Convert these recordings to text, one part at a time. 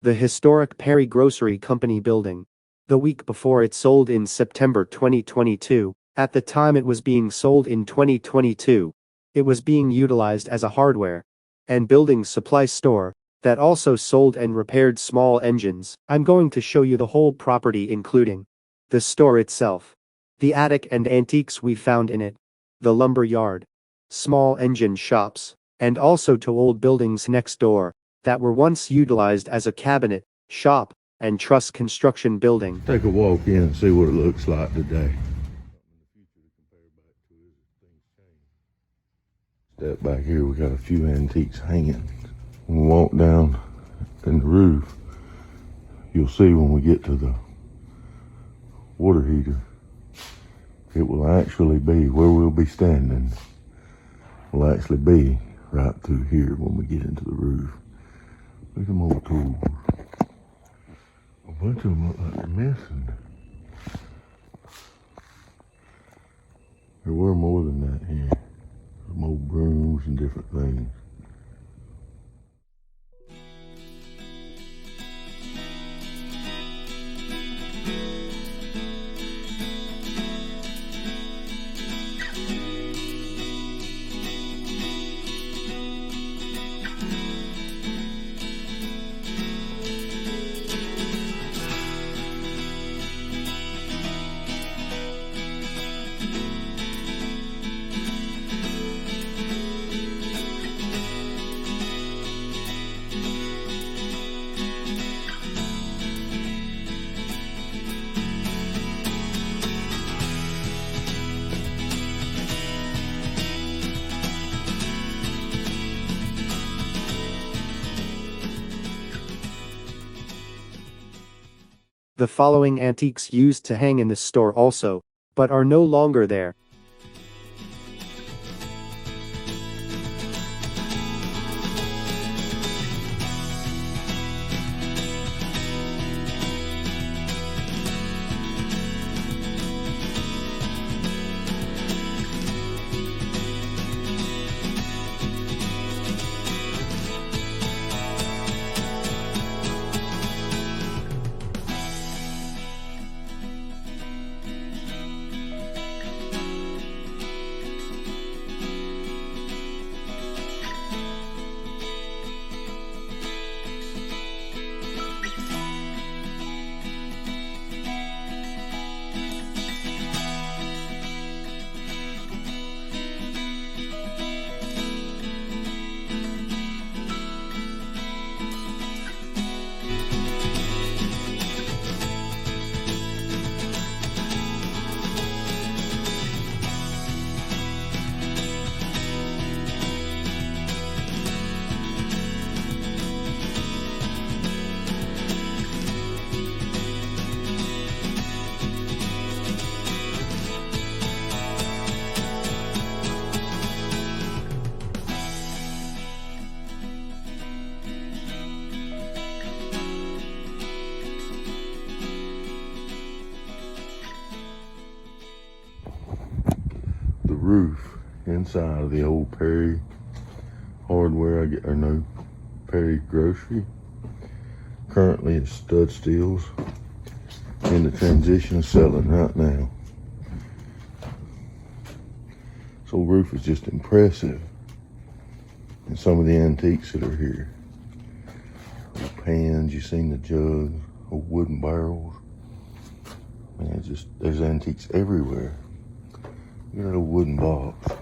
the historic Perry Grocery Company building. The week before it sold in September 2022, at the time it was being sold in 2022, it was being utilized as a hardware and building supply store that also sold and repaired small engines. I'm going to show you the whole property including the store itself, the attic and antiques we found in it, the lumber yard, small engine shops, and also to old buildings next door that were once utilized as a cabinet, shop, and truss construction building. Take a walk in and see what it looks like today. Step back here, we got a few antiques hanging. When we walk down in the roof, you'll see when we get to the water heater, it will actually be where we'll be standing. Will actually be right through here when we get into the roof. Look at them old tools. A bunch of them look like they're missing. There were more than that here. Some old brooms and different things. The following antiques used to hang in the store also, but are no longer there. The roof inside of the old Perry hardware, Perry Grocery. Currently it's stud steels in the transition selling right now. This old roof is just impressive. And some of the antiques that are here. Old pans, you seen the jugs, old wooden barrels. Man, there's antiques everywhere. Look at that old wooden box.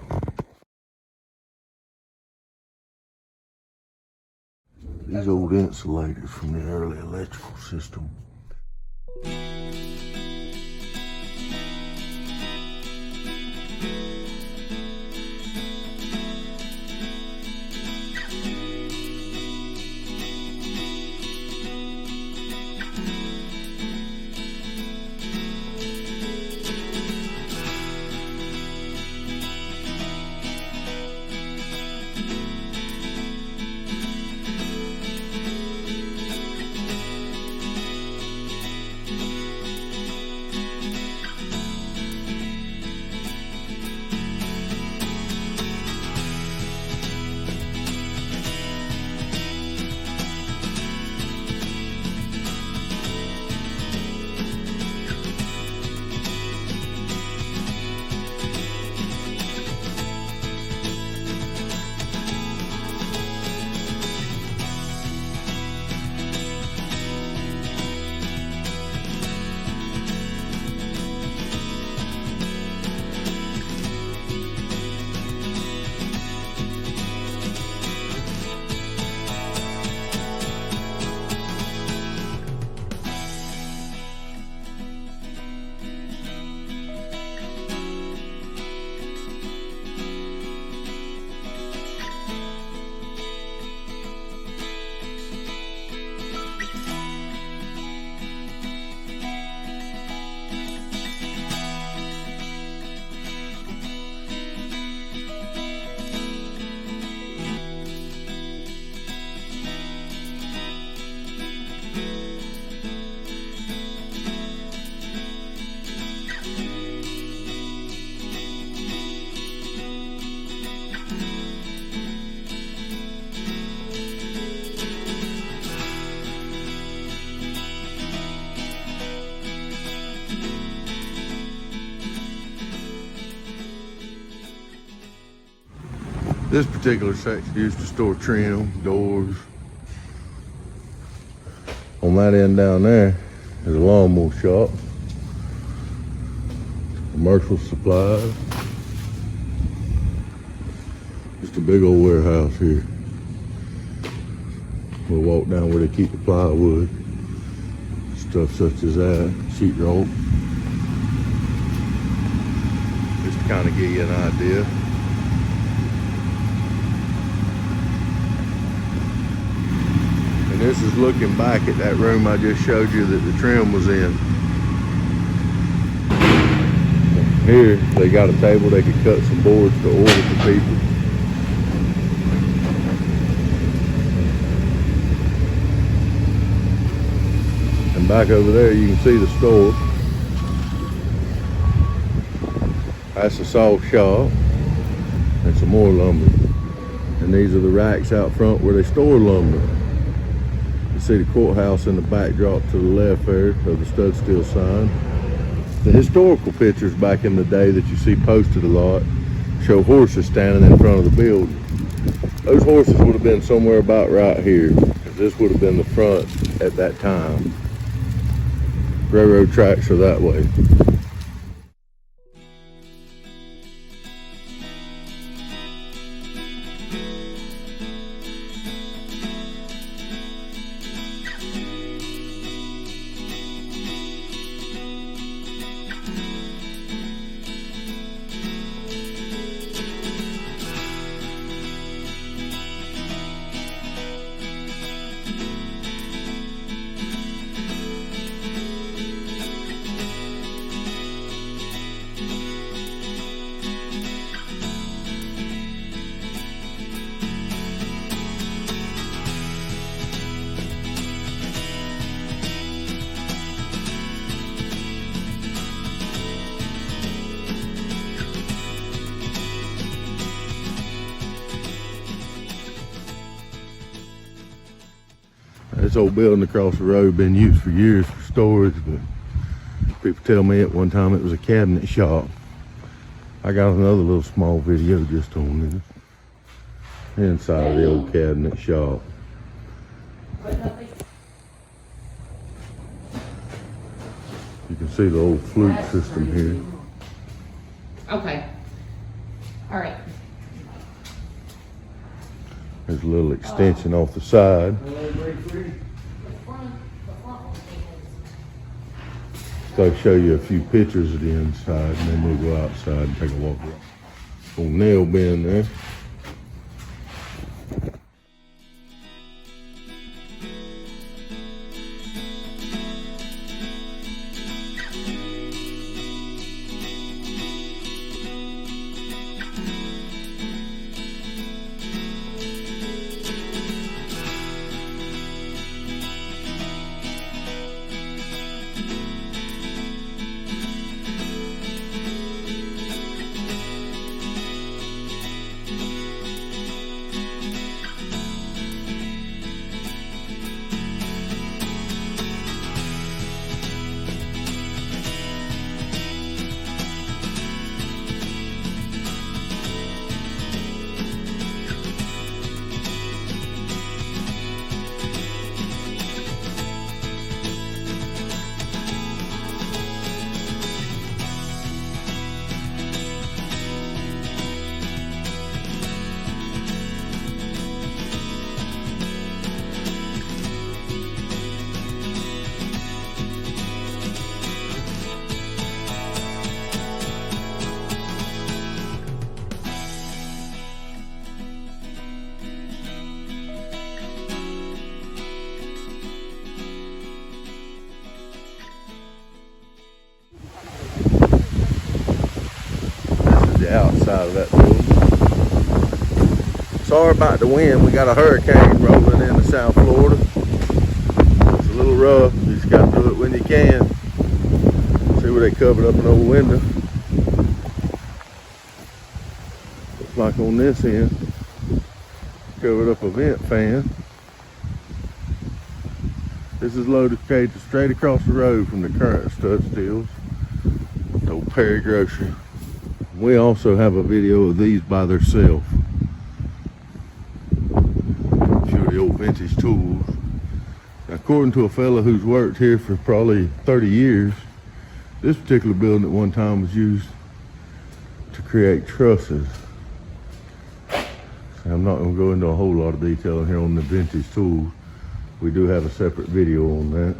These old insulators from the early electrical system. This particular section used to store trim, doors. On that end down there is a lawnmower shop, commercial supplies. Just a big old warehouse here. We'll walk down where they keep the plywood, stuff such as that, sheetrock. Just to kind of give you an idea. And this is looking back at that room I just showed you that the trim was in. Here, they got a table they could cut some boards to order for people. And back over there, you can see the store. That's a saw shop and some more lumber. And these are the racks out front where they store lumber. You see the courthouse in the backdrop to the left there of the stud steel sign. The historical pictures back in the day that you see posted a lot show horses standing in front of the building. Those horses would have been somewhere about right here. This would have been the front at that time. Railroad tracks are that way. This old building across the road been used for years for storage, but people tell me at one time it was a cabinet shop. I got another little small video just on this. Inside of the old cabinet shop. You can see the old flute system here. Okay. All right. There's a little extension off the side. So I'll show you a few pictures of the inside, and then we'll go outside and take a walk around. Old nail bin there. Outside of that building. Sorry about the wind. We got a hurricane rolling into South Florida. It's a little rough. You just got to do it when you can. See where they covered up an old window. Looks like on this end, covered up a vent fan. This is located straight across the road from the current stud steels. The old Perry Grocery. We also have a video of these by themselves. A few of the old vintage tools. Now, according to a fella who's worked here for probably 30 years, this particular building at one time was used to create trusses. I'm not going to go into a whole lot of detail here on the vintage tools. We do have a separate video on that.